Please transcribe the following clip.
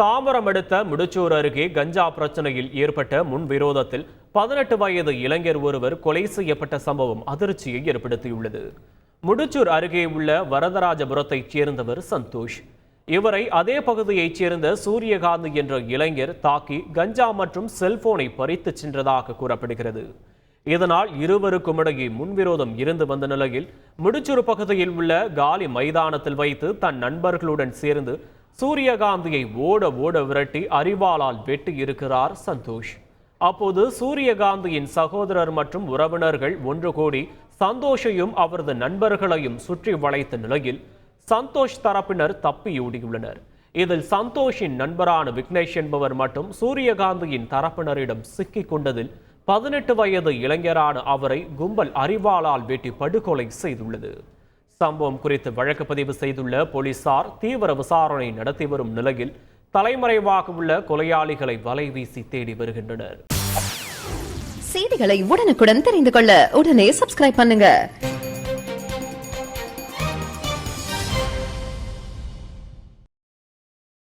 தாம்பரம் அடுத்த முடிச்சூர் அருகே கஞ்சா பிரச்சனையில் ஏற்பட்ட முன்விரோதத்தில் 18 வயது இளைஞர் ஒருவர் கொலை செய்யப்பட்ட சம்பவம் அதிர்ச்சியை ஏற்படுத்தியுள்ளது. முடிச்சூர் அருகே உள்ள வரதராஜபுரத்தைச் சேர்ந்தவர் சந்தோஷ். இவரை அதே பகுதியைச் சேர்ந்த சூரியகாந்த் என்ற இளைஞர் தாக்கி கஞ்சா மற்றும் செல்போனை பறித்து சென்றதாக கூறப்படுகிறது. இதனால் இருவருக்கும் இடையே முன்விரோதம் இருந்து வந்த நிலையில் முடிச்சூர் பகுதியில் உள்ள காலி மைதானத்தில் வைத்து தன் நண்பர்களுடன் சேர்ந்து சூரியகாந்தியை ஓட விரட்டி அரிவாளால் வெட்டி இருக்கிறார் சந்தோஷ். அப்போது சூரியகாந்தியின் சகோதரர் மற்றும் உறவினர்கள் ஒன்று கூடி சந்தோஷையும் அவரது நண்பர்களையும் சுற்றி வளைத்த நிலையில் சந்தோஷ் தரப்பினர் தப்பியோடியுள்ளனர். இதில் சந்தோஷின் நண்பரான விக்னேஷ் என்பவர் மட்டும் சூரியகாந்தியின் தரப்பினரிடம் சிக்கிக் கொண்டதில் 18 வயது இளைஞரான அவரை கும்பல் அரிவாளால் வெட்டி படுகொலை செய்துள்ளது. சம்பவம் குறித்து வழக்கு பதிவு செய்துள்ள போலீசார் தீவிர விசாரணை நடத்தி வரும் நிலையில் தலைமறைவாக உள்ள கொலையாளிகளை வலைவீசி தேடி வருகின்றனர். செய்திகளை உடனுக்குடன் தெரிந்து கொள்ள உடனே சப்ஸ்கிரைப் பண்ணுங்க.